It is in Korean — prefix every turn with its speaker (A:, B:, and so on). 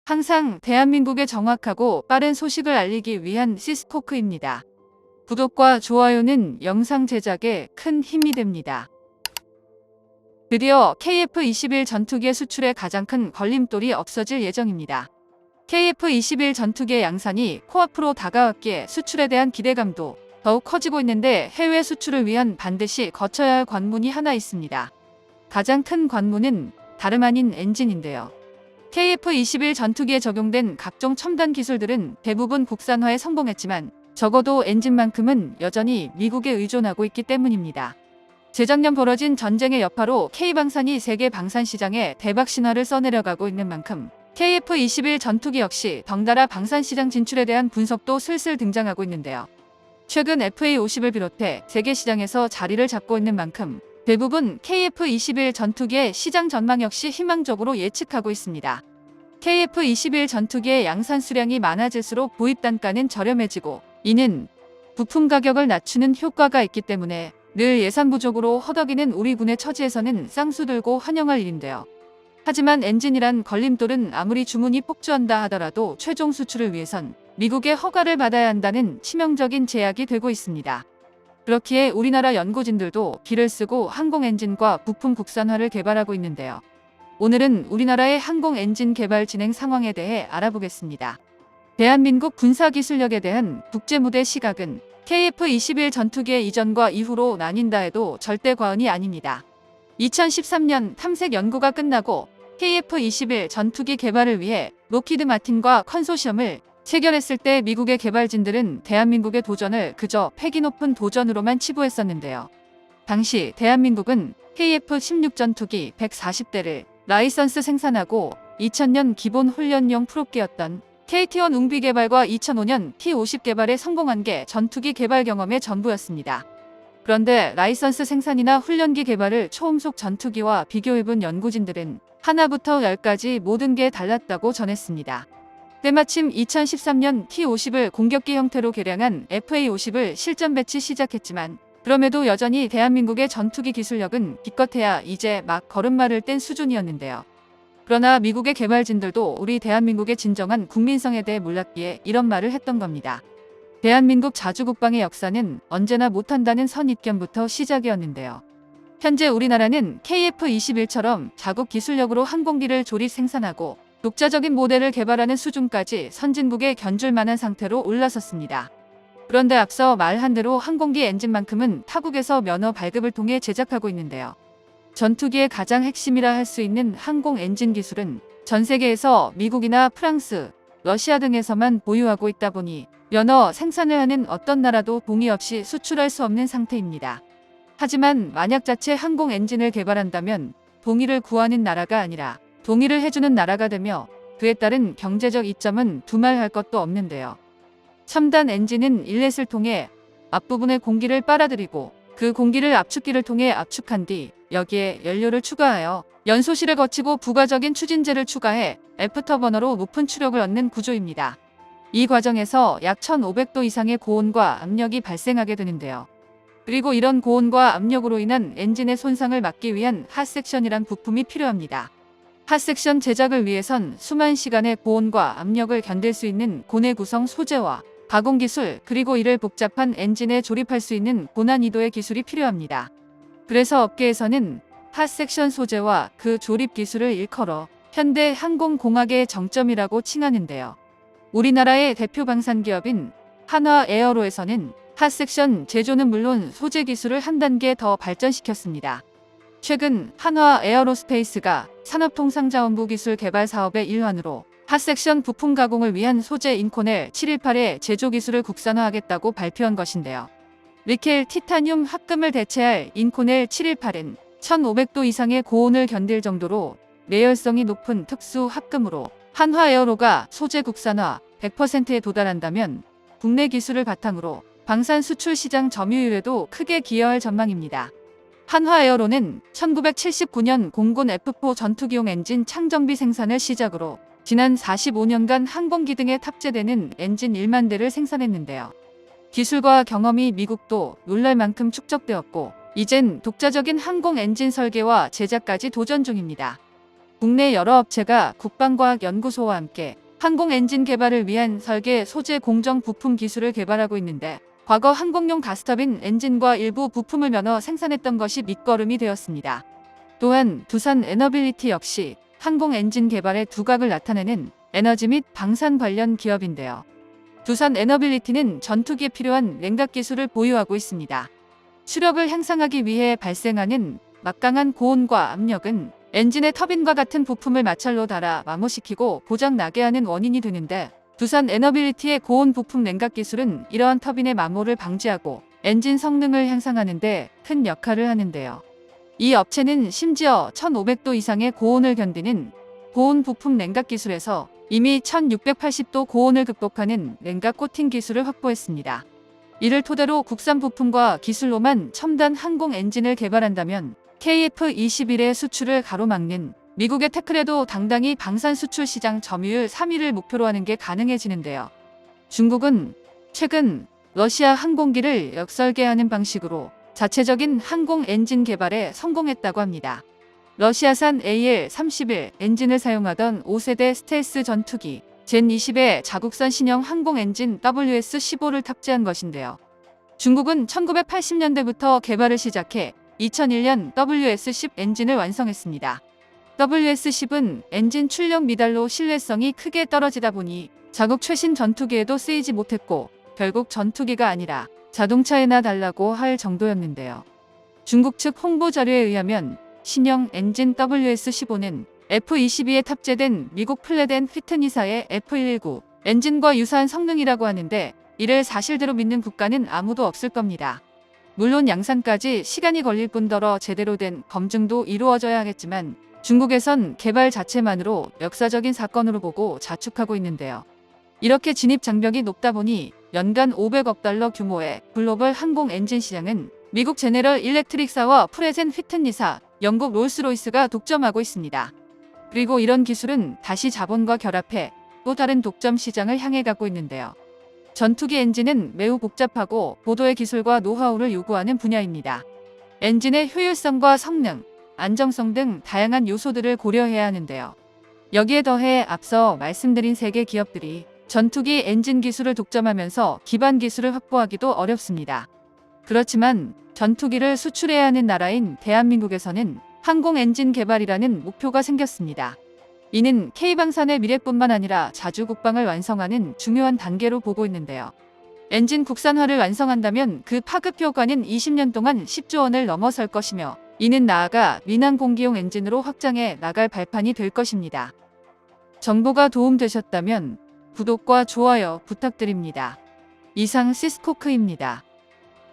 A: 항상 대한민국의 정확하고 빠른 소식을 알리기 위한 시스코크입니다. 구독과 좋아요는 영상 제작에 큰 힘이 됩니다. 드디어 KF-21 전투기의 수출에 가장 큰 걸림돌이 없어질 예정입니다. KF-21 전투기의 양산이 코앞으로 다가왔기에 수출에 대한 기대감도 더욱 커지고 있는데 해외 수출을 위한 반드시 거쳐야 할 관문이 하나 있습니다. 가장 큰 관문은 다름 아닌 엔진인데요. KF-21 전투기에 적용된 각종 첨단 기술들은 대부분 국산화에 성공했지만 적어도 엔진만큼은 여전히 미국에 의존하고 있기 때문입니다. 재작년 벌어진 전쟁의 여파로 K방산이 세계 방산 시장에 대박 신화를 써내려가고 있는 만큼 KF-21 전투기 역시 덩달아 방산 시장 진출에 대한 분석도 슬슬 등장하고 있는데요. 최근 FA-50을 비롯해 세계 시장에서 자리를 잡고 있는 만큼 대부분 KF-21 전투기의 시장 전망 역시 희망적으로 예측하고 있습니다. KF-21 전투기의 양산 수량이 많아질수록 도입 단가는 저렴해지고 이는 부품 가격을 낮추는 효과가 있기 때문에 늘 예산 부족으로 허덕이는 우리 군의 처지에서는 쌍수 들고 환영할 일인데요. 하지만 엔진이란 걸림돌은 아무리 주문이 폭주한다 하더라도 최종 수출을 위해선 미국의 허가를 받아야 한다는 치명적인 제약이 되고 있습니다. 그렇기에 우리나라 연구진들도 기를 쓰고 항공 엔진과 부품 국산화를 개발하고 있는데요. 오늘은 우리나라의 항공 엔진 개발 진행 상황에 대해 알아보겠습니다. 대한민국 군사기술력에 대한 국제무대 시각은 KF-21 전투기의 이전과 이후로 나뉜다 해도 절대 과언이 아닙니다. 2013년 탐색 연구가 끝나고 KF-21 전투기 개발을 위해 록히드 마틴과 컨소시엄을 체결했을 때 미국의 개발진들은 대한민국의 도전을 그저 패기 높은 도전으로만 치부했었는데요. 당시 대한민국은 KF-16 전투기 140대를 라이선스 생산하고 2000년 기본 훈련용 프로기였던 KT-1 웅비 개발과 2005년 T-50 개발에 성공한 게 전투기 개발 경험의 전부였습니다. 그런데 라이선스 생산이나 훈련기 개발을 초음속 전투기와 비교해본 연구진들은 하나부터 열까지 모든 게 달랐다고 전했습니다. 때마침 2013년 T-50을 공격기 형태로 개량한 FA-50을 실전 배치 시작했지만 그럼에도 여전히 대한민국의 전투기 기술력은 기껏해야 이제 막 걸음마를 뗀 수준이었는데요. 그러나 미국의 개발진들도 우리 대한민국의 진정한 국민성에 대해 몰랐기에 이런 말을 했던 겁니다. 대한민국 자주국방의 역사는 언제나 못한다는 선입견부터 시작이었는데요. 현재 우리나라는 KF-21처럼 자국 기술력으로 항공기를 조립 생산하고 독자적인 모델을 개발하는 수준까지 선진국에 견줄 만한 상태로 올라섰습니다. 그런데 앞서 말한 대로 항공기 엔진만큼은 타국에서 면허 발급을 통해 제작하고 있는데요. 전투기의 가장 핵심이라 할 수 있는 항공 엔진 기술은 전 세계에서 미국이나 프랑스, 러시아 등에서만 보유하고 있다 보니 면허 생산을 하는 어떤 나라도 동의 없이 수출할 수 없는 상태입니다. 하지만 만약 자체 항공 엔진을 개발한다면 동의를 구하는 나라가 아니라 동의를 해주는 나라가 되며 그에 따른 경제적 이점은 두말할 것도 없는데요. 첨단 엔진은 인렛을 통해 앞부분에 공기를 빨아들이고 그 공기를 압축기를 통해 압축한 뒤 여기에 연료를 추가하여 연소실을 거치고 부가적인 추진제를 추가해 애프터버너로 높은 추력을 얻는 구조입니다. 이 과정에서 약 1500도 이상의 고온과 압력이 발생하게 되는데요. 그리고 이런 고온과 압력으로 인한 엔진의 손상을 막기 위한 핫섹션이란 부품이 필요합니다. 핫섹션 제작을 위해선 수만 시간의 고온과 압력을 견딜 수 있는 고내 구성 소재와 가공 기술 그리고 이를 복잡한 엔진에 조립할 수 있는 고난이도의 기술이 필요합니다. 그래서 업계에서는 핫섹션 소재와 그 조립 기술을 일컬어 현대 항공공학의 정점이라고 칭하는데요. 우리나라의 대표 방산기업인 한화에어로에서는 핫섹션 제조는 물론 소재 기술을 한 단계 더 발전시켰습니다. 최근 한화에어로스페이스가 산업통상자원부 기술 개발 사업의 일환으로 핫섹션 부품 가공을 위한 소재 인코넬 718의 제조 기술을 국산화하겠다고 발표한 것인데요. 니켈, 티타늄, 합금을 대체할 인코넬 718은 1500도 이상의 고온을 견딜 정도로 내열성이 높은 특수 합금으로 한화에어로가 소재 국산화 100%에 도달한다면 국내 기술을 바탕으로 방산 수출 시장 점유율에도 크게 기여할 전망입니다. 한화에어로는 1979년 공군 F4 전투기용 엔진 창정비 생산을 시작으로 지난 45년간 항공기 등에 탑재되는 엔진 1만 대를 생산했는데요. 기술과 경험이 미국도 놀랄 만큼 축적되었고 이젠 독자적인 항공 엔진 설계와 제작까지 도전 중입니다. 국내 여러 업체가 국방과학연구소와 함께 항공 엔진 개발을 위한 설계, 소재, 공정, 부품 기술을 개발하고 있는데 과거 항공용 가스터빈 엔진과 일부 부품을 면허 생산했던 것이 밑거름이 되었습니다. 또한 두산 에너빌리티 역시 항공 엔진 개발의 두각을 나타내는 에너지 및 방산 관련 기업인데요. 두산 에너빌리티는 전투기에 필요한 냉각 기술을 보유하고 있습니다. 추력을 향상하기 위해 발생하는 막강한 고온과 압력은 엔진의 터빈과 같은 부품을 마찰로 달아 마모시키고 고장 나게 하는 원인이 되는데 두산 에너빌리티의 고온 부품 냉각 기술은 이러한 터빈의 마모를 방지하고 엔진 성능을 향상하는 데 큰 역할을 하는데요. 이 업체는 심지어 1500도 이상의 고온을 견디는 고온 부품 냉각 기술에서 이미 1680도 고온을 극복하는 냉각 코팅 기술을 확보했습니다. 이를 토대로 국산 부품과 기술로만 첨단 항공 엔진을 개발한다면 KF-21의 수출을 가로막는 미국의 태클에도 당당히 방산 수출 시장 점유율 3위를 목표로 하는 게 가능해지는데요. 중국은 최근 러시아 항공기를 역설계하는 방식으로 자체적인 항공 엔진 개발에 성공했다고 합니다. 러시아산 AL-31 엔진을 사용하던 5세대 스텔스 전투기 젠20에 자국산 신형 항공 엔진 WS-15를 탑재한 것인데요. 중국은 1980년대부터 개발을 시작해 2001년 WS-10 엔진을 완성했습니다. WS-10은 엔진 출력 미달로 신뢰성이 크게 떨어지다 보니 자국 최신 전투기에도 쓰이지 못했고 결국 전투기가 아니라 자동차에나 달라고 할 정도였는데요. 중국 측 홍보 자료에 의하면 신형 엔진 WS-15는 F-22에 탑재된 미국 플랫앤 휘트니사의 F-119 엔진과 유사한 성능이라고 하는데 이를 사실대로 믿는 국가는 아무도 없을 겁니다. 물론 양산까지 시간이 걸릴 뿐더러 제대로 된 검증도 이루어져야 하겠지만 중국에선 개발 자체만으로 역사적인 사건으로 보고 자축하고 있는데요. 이렇게 진입 장벽이 높다 보니 연간 500억 달러 규모의 글로벌 항공 엔진 시장은 미국 제네럴 일렉트릭사와 프레젠 휘트니사, 영국 롤스로이스가 독점하고 있습니다. 그리고 이런 기술은 다시 자본과 결합해 또 다른 독점 시장을 향해 가고 있는데요. 전투기 엔진은 매우 복잡하고 고도의 기술과 노하우를 요구하는 분야입니다. 엔진의 효율성과 성능, 안정성 등 다양한 요소들을 고려해야 하는데요. 여기에 더해 앞서 말씀드린 3개 기업들이 전투기 엔진 기술을 독점하면서 기반 기술을 확보하기도 어렵습니다. 그렇지만 전투기를 수출해야 하는 나라인 대한민국에서는 항공 엔진 개발이라는 목표가 생겼습니다. 이는 K방산의 미래뿐만 아니라 자주 국방을 완성하는 중요한 단계로 보고 있는데요. 엔진 국산화를 완성한다면 그 파급 효과는 20년 동안 10조 원을 넘어설 것이며 이는 나아가 민항공기용 엔진으로 확장해 나갈 발판이 될 것입니다. 정보가 도움되셨다면 구독과 좋아요 부탁드립니다. 이상 시스코크입니다.